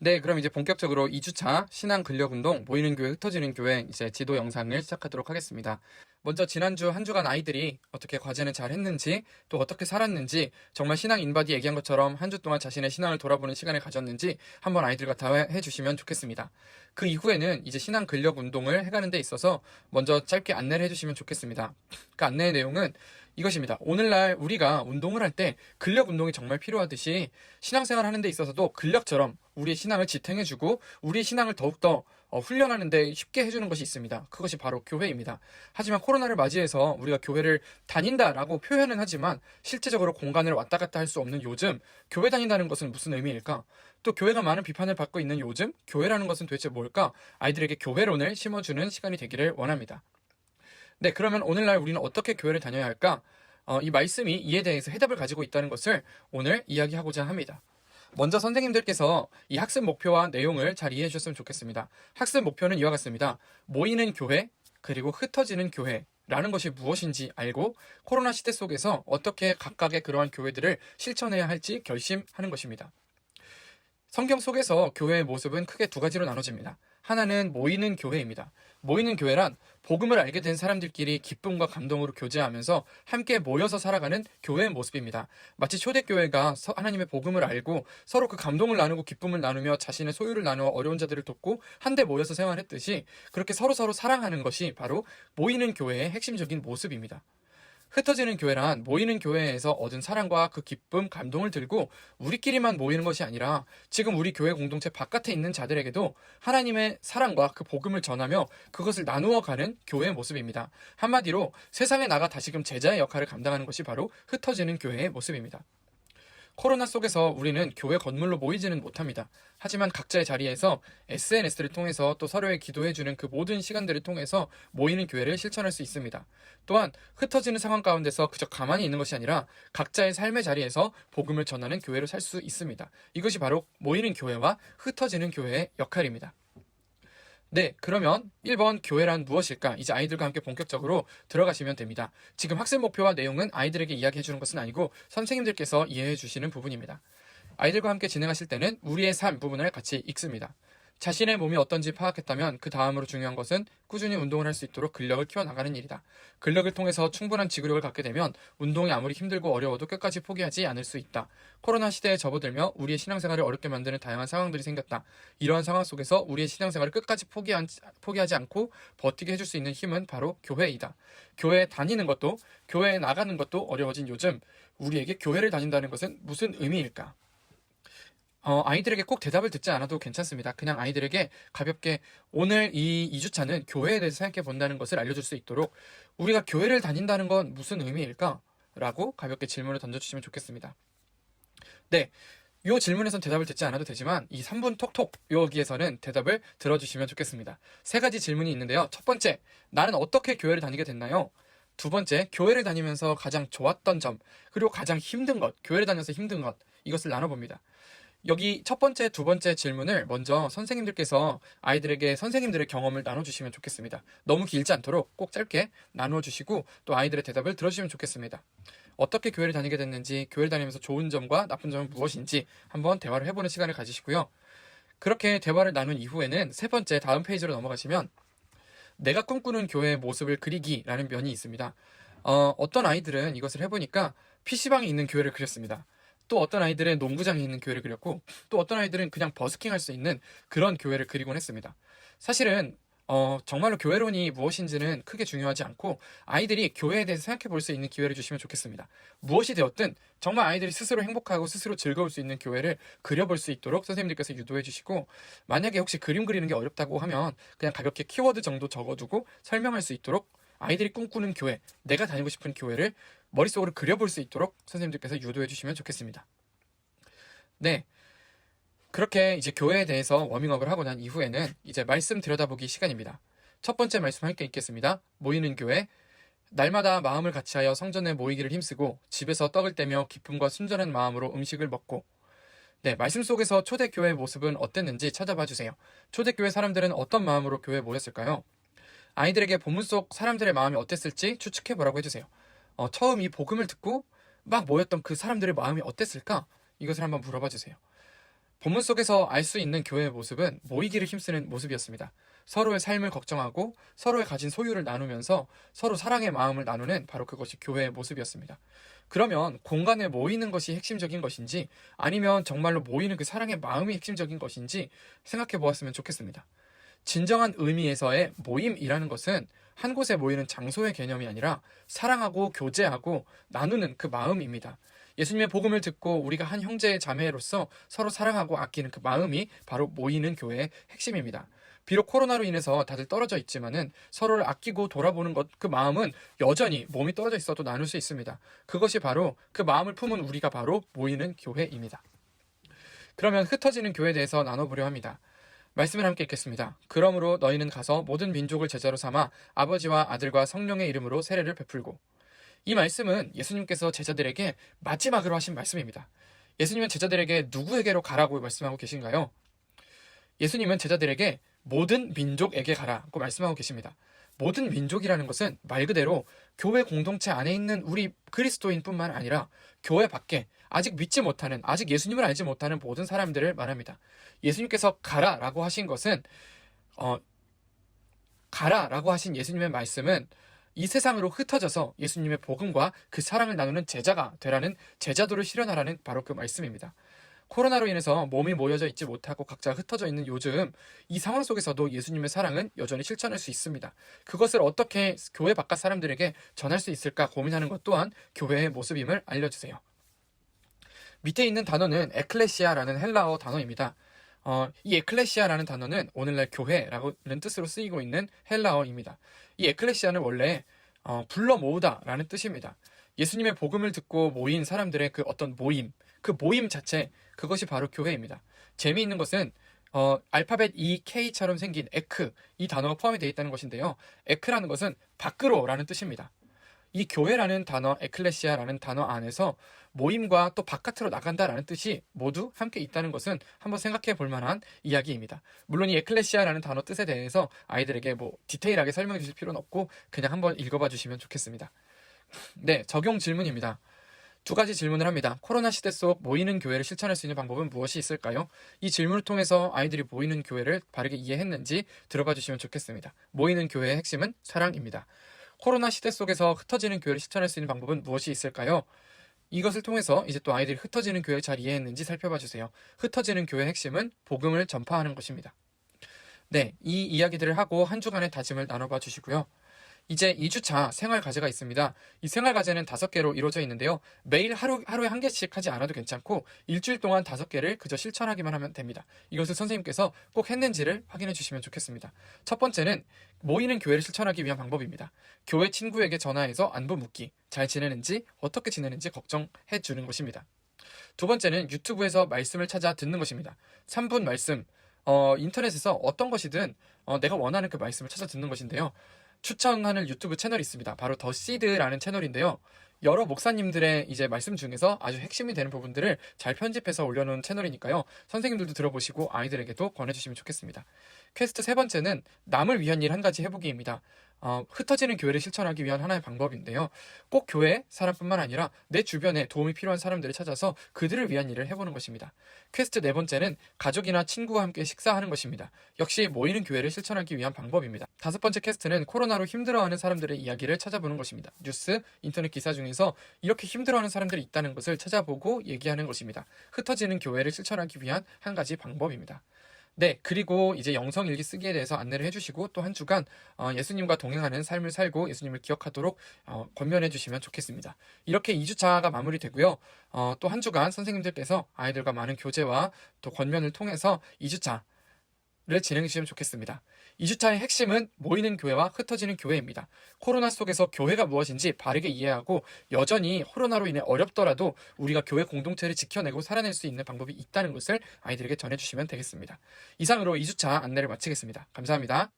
네, 그럼 이제 본격적으로 2주차 신앙 근력 운동 모이는 교회 흩어지는 교회 이제 지도 영상을 시작하도록 하겠습니다. 먼저 지난주 한 주간 아이들이 어떻게 과제는 잘 했는지 또 어떻게 살았는지 정말 신앙 인바디 얘기한 것처럼 한 주 동안 자신의 신앙을 돌아보는 시간을 가졌는지 한번 아이들과 대화해 주시면 좋겠습니다. 그 이후에는 이제 신앙 근력 운동을 해가는 데 있어서 먼저 짧게 안내를 해주시면 좋겠습니다. 그 안내의 내용은 이것입니다. 오늘날 우리가 운동을 할 때 근력 운동이 정말 필요하듯이 신앙생활 하는 데 있어서도 근력처럼 우리의 신앙을 지탱해주고 우리의 신앙을 더욱더 훈련하는 데 쉽게 해주는 것이 있습니다. 그것이 바로 교회입니다. 하지만 코로나를 맞이해서 우리가 교회를 다닌다라고 표현은 하지만 실제적으로 공간을 왔다 갔다 할 수 없는 요즘 교회 다닌다는 것은 무슨 의미일까? 또 교회가 많은 비판을 받고 있는 요즘 교회라는 것은 도대체 뭘까? 아이들에게 교회론을 심어주는 시간이 되기를 원합니다. 네, 그러면 오늘날 우리는 어떻게 교회를 다녀야 할까? 이 말씀이 이에 대해서 해답을 가지고 있다는 것을 오늘 이야기하고자 합니다. 먼저 선생님들께서 이 학습 목표와 내용을 잘 이해해 주셨으면 좋겠습니다. 학습 목표는 이와 같습니다. 모이는 교회, 그리고 흩어지는 교회라는 것이 무엇인지 알고 코로나 시대 속에서 어떻게 각각의 그러한 교회들을 실천해야 할지 결심하는 것입니다. 성경 속에서 교회의 모습은 크게 두 가지로 나눠집니다. 하나는 모이는 교회입니다. 모이는 교회란 복음을 알게 된 사람들끼리 기쁨과 감동으로 교제하면서 함께 모여서 살아가는 교회의 모습입니다. 마치 초대교회가 하나님의 복음을 알고 서로 그 감동을 나누고 기쁨을 나누며 자신의 소유를 나누어 어려운 자들을 돕고 한데 모여서 생활했듯이 그렇게 서로서로 사랑하는 것이 바로 모이는 교회의 핵심적인 모습입니다. 흩어지는 교회란 모이는 교회에서 얻은 사랑과 그 기쁨, 감동을 들고 우리끼리만 모이는 것이 아니라 지금 우리 교회 공동체 바깥에 있는 자들에게도 하나님의 사랑과 그 복음을 전하며 그것을 나누어 가는 교회의 모습입니다. 한마디로 세상에 나가 다시금 제자의 역할을 감당하는 것이 바로 흩어지는 교회의 모습입니다. 코로나 속에서 우리는 교회 건물로 모이지는 못합니다. 하지만 각자의 자리에서 SNS를 통해서 또 서로의 기도해주는 그 모든 시간들을 통해서 모이는 교회를 실천할 수 있습니다. 또한 흩어지는 상황 가운데서 그저 가만히 있는 것이 아니라 각자의 삶의 자리에서 복음을 전하는 교회로 살 수 있습니다. 이것이 바로 모이는 교회와 흩어지는 교회의 역할입니다. 네, 그러면 1번 교회란 무엇일까? 이제 아이들과 함께 본격적으로 들어가시면 됩니다. 지금 학습 목표와 내용은 아이들에게 이야기해 주는 것은 아니고 선생님들께서 이해해 주시는 부분입니다. 아이들과 함께 진행하실 때는 우리의 삶 부분을 같이 읽습니다. 자신의 몸이 어떤지 파악했다면 그 다음으로 중요한 것은 꾸준히 운동을 할 수 있도록 근력을 키워나가는 일이다. 근력을 통해서 충분한 지구력을 갖게 되면 운동이 아무리 힘들고 어려워도 끝까지 포기하지 않을 수 있다. 코로나 시대에 접어들며 우리의 신앙생활을 어렵게 만드는 다양한 상황들이 생겼다. 이러한 상황 속에서 우리의 신앙생활을 끝까지 포기하지 않고 버티게 해줄 수 있는 힘은 바로 교회이다. 교회에 다니는 것도 교회에 나가는 것도 어려워진 요즘 우리에게 교회를 다닌다는 것은 무슨 의미일까? 아이들에게 꼭 대답을 듣지 않아도 괜찮습니다. 그냥 아이들에게 가볍게 오늘 이 2주차는 교회에 대해서 생각해 본다는 것을 알려줄 수 있도록 우리가 교회를 다닌다는 건 무슨 의미일까? 라고 가볍게 질문을 던져주시면 좋겠습니다. 네. 이 질문에선 대답을 듣지 않아도 되지만 이 3분 톡톡 여기에서는 대답을 들어주시면 좋겠습니다. 3가지 질문이 있는데요. 첫 번째, 나는 어떻게 교회를 다니게 됐나요? 두 번째, 교회를 다니면서 가장 좋았던 점, 그리고 가장 힘든 것, 교회를 다녀서 힘든 것, 이것을 나눠봅니다. 여기 첫 번째, 두 번째 질문을 먼저 선생님들께서 아이들에게 선생님들의 경험을 나눠주시면 좋겠습니다. 너무 길지 않도록 꼭 짧게 나누어주시고 또 아이들의 대답을 들어주시면 좋겠습니다. 어떻게 교회를 다니게 됐는지, 교회를 다니면서 좋은 점과 나쁜 점은 무엇인지 한번 대화를 해보는 시간을 가지시고요. 그렇게 대화를 나눈 이후에는 세 번째, 다음 페이지로 넘어가시면 내가 꿈꾸는 교회의 모습을 그리기라는 면이 있습니다. 어떤 아이들은 이것을 해보니까 PC방에 있는 교회를 그렸습니다. 또 어떤 아이들은 농구장에 있는 교회를 그렸고 또 어떤 아이들은 그냥 버스킹할 수 있는 그런 교회를 그리곤 했습니다. 사실은 정말로 교회론이 무엇인지는 크게 중요하지 않고 아이들이 교회에 대해서 생각해 볼 수 있는 기회를 주시면 좋겠습니다. 무엇이 되었든 정말 아이들이 스스로 행복하고 스스로 즐거울 수 있는 교회를 그려볼 수 있도록 선생님들께서 유도해 주시고 만약에 혹시 그림 그리는 게 어렵다고 하면 그냥 가볍게 키워드 정도 적어두고 설명할 수 있도록 아이들이 꿈꾸는 교회, 내가 다니고 싶은 교회를 머릿속으로 그려볼 수 있도록 선생님들께서 유도해 주시면 좋겠습니다. 네. 그렇게 이제 교회에 대해서 워밍업을 하고 난 이후에는 이제 말씀 들여다보기 시간입니다. 첫 번째 말씀 함께 읽겠습니다. 모이는 교회. 날마다 마음을 같이하여 성전에 모이기를 힘쓰고 집에서 떡을 떼며 기쁨과 순전한 마음으로 음식을 먹고. 네, 말씀 속에서 초대교회의 모습은 어땠는지 찾아봐 주세요. 초대교회 사람들은 어떤 마음으로 교회에 모였을까요? 아이들에게 본문 속 사람들의 마음이 어땠을지 추측해보라고 해주세요. 처음 이 복음을 듣고 막 모였던 그 사람들의 마음이 어땠을까? 이것을 한번 물어봐 주세요. 본문 속에서 알 수 있는 교회의 모습은 모이기를 힘쓰는 모습이었습니다. 서로의 삶을 걱정하고 서로의 가진 소유를 나누면서 서로 사랑의 마음을 나누는 바로 그것이 교회의 모습이었습니다. 그러면 공간에 모이는 것이 핵심적인 것인지 아니면 정말로 모이는 그 사랑의 마음이 핵심적인 것인지 생각해 보았으면 좋겠습니다. 진정한 의미에서의 모임이라는 것은 한 곳에 모이는 장소의 개념이 아니라 사랑하고 교제하고 나누는 그 마음입니다. 예수님의 복음을 듣고 우리가 한 형제 자매로서 서로 사랑하고 아끼는 그 마음이 바로 모이는 교회의 핵심입니다. 비록 코로나로 인해서 다들 떨어져 있지만은 서로를 아끼고 돌아보는 것, 그 마음은 여전히 몸이 떨어져 있어도 나눌 수 있습니다. 그것이 바로 그 마음을 품은 우리가 바로 모이는 교회입니다. 그러면 흩어지는 교회에 대해서 나눠보려 합니다. 말씀을 함께 읽겠습니다. 그러므로 너희는 가서 모든 민족을 제자로 삼아 아버지와 아들과 성령의 이름으로 세례를 베풀고. 이 말씀은 예수님께서 제자들에게 마지막으로 하신 말씀입니다. 예수님은 제자들에게 누구에게로 가라고 말씀하고 계신가요? 예수님은 제자들에게 모든 민족에게 가라고 말씀하고 계십니다. 모든 민족이라는 것은 말 그대로 교회 공동체 안에 있는 우리 그리스도인뿐만 아니라 교회 밖에 아직 믿지 못하는, 아직 예수님을 알지 못하는 모든 사람들을 말합니다. 예수님께서 가라라고 하신 것은 가라라고 하신 예수님의 말씀은 이 세상으로 흩어져서 예수님의 복음과 그 사랑을 나누는 제자가 되라는, 제자도를 실현하라는 바로 그 말씀입니다. 코로나로 인해서 몸이 모여져 있지 못하고 각자 흩어져 있는 요즘 이 상황 속에서도 예수님의 사랑은 여전히 실천할 수 있습니다. 그것을 어떻게 교회 바깥 사람들에게 전할 수 있을까 고민하는 것 또한 교회의 모습임을 알려주세요. 밑에 있는 단어는 에클레시아라는 헬라어 단어입니다. 이 에클레시아라는 단어는 오늘날 교회라는 뜻으로 쓰이고 있는 헬라어입니다. 이 에클레시아는 원래 불러 모으다라는 뜻입니다. 예수님의 복음을 듣고 모인 사람들의 그 어떤 모임, 그 모임 자체, 그것이 바로 교회입니다. 재미있는 것은 알파벳 EK처럼 생긴 에크, 이 단어가 포함이 되어 있다는 것인데요. 에크라는 것은 밖으로라는 뜻입니다. 이 교회라는 단어, 에클레시아라는 단어 안에서 모임과 또 바깥으로 나간다라는 뜻이 모두 함께 있다는 것은 한번 생각해 볼 만한 이야기입니다. 물론 이 에클레시아라는 단어 뜻에 대해서 아이들에게 디테일하게 설명해 주실 필요는 없고 그냥 한번 읽어봐 주시면 좋겠습니다. 네, 적용 질문입니다. 두 가지 질문을 합니다. 코로나 시대 속 모이는 교회를 실천할 수 있는 방법은 무엇이 있을까요? 이 질문을 통해서 아이들이 모이는 교회를 바르게 이해했는지 들어봐 주시면 좋겠습니다. 모이는 교회의 핵심은 사랑입니다. 코로나 시대 속에서 흩어지는 교회를 실천할 수 있는 방법은 무엇이 있을까요? 이것을 통해서 이제 또 아이들이 흩어지는 교회를 잘 이해했는지 살펴봐 주세요. 흩어지는 교회의 핵심은 복음을 전파하는 것입니다. 네, 이 이야기들을 하고 한 주간의 다짐을 나눠봐 주시고요. 이제 2주차 생활 과제가 있습니다. 이 생활 과제는 5개로 이루어져 있는데요. 매일 하루에 한 개씩 하지 않아도 괜찮고 일주일 동안 5개를 그저 실천하기만 하면 됩니다. 이것을 선생님께서 꼭 했는지를 확인해 주시면 좋겠습니다. 첫 번째는 모이는 교회를 실천하기 위한 방법입니다. 교회 친구에게 전화해서 안부 묻기, 잘 지내는지, 어떻게 지내는지 걱정해 주는 것입니다. 두 번째는 유튜브에서 말씀을 찾아 듣는 것입니다. 3분 말씀, 인터넷에서 어떤 것이든 내가 원하는 그 말씀을 찾아 듣는 것인데요. 추천하는 유튜브 채널이 있습니다. 바로 더 시드라는 채널인데요. 여러 목사님들의 이제 말씀 중에서 아주 핵심이 되는 부분들을 잘 편집해서 올려놓은 채널이니까요. 선생님들도 들어보시고 아이들에게도 권해주시면 좋겠습니다. 퀘스트 세 번째는 남을 위한 일 한 가지 해보기입니다. 흩어지는 교회를 실천하기 위한 하나의 방법인데요. 꼭 교회 사람뿐만 아니라 내 주변에 도움이 필요한 사람들을 찾아서 그들을 위한 일을 해보는 것입니다. 퀘스트 네 번째는 가족이나 친구와 함께 식사하는 것입니다. 역시 모이는 교회를 실천하기 위한 방법입니다. 5번째 퀘스트는 코로나로 힘들어하는 사람들의 이야기를 찾아보는 것입니다. 뉴스, 인터넷 기사 중에서 이렇게 힘들어하는 사람들이 있다는 것을 찾아보고 얘기하는 것입니다. 흩어지는 교회를 실천하기 위한 한 가지 방법입니다. 네, 그리고 이제 영성일기 쓰기에 대해서 안내를 해주시고 또 한 주간 예수님과 동행하는 삶을 살고 예수님을 기억하도록 권면해 주시면 좋겠습니다. 이렇게 2주차가 마무리되고요. 또 한 주간 선생님들께서 아이들과 많은 교제와 또 권면을 통해서 2주차를 진행해 주시면 좋겠습니다. 2주차의 핵심은 모이는 교회와 흩어지는 교회입니다. 코로나 속에서 교회가 무엇인지 바르게 이해하고 여전히 코로나로 인해 어렵더라도 우리가 교회 공동체를 지켜내고 살아낼 수 있는 방법이 있다는 것을 아이들에게 전해주시면 되겠습니다. 이상으로 2주차 안내를 마치겠습니다. 감사합니다.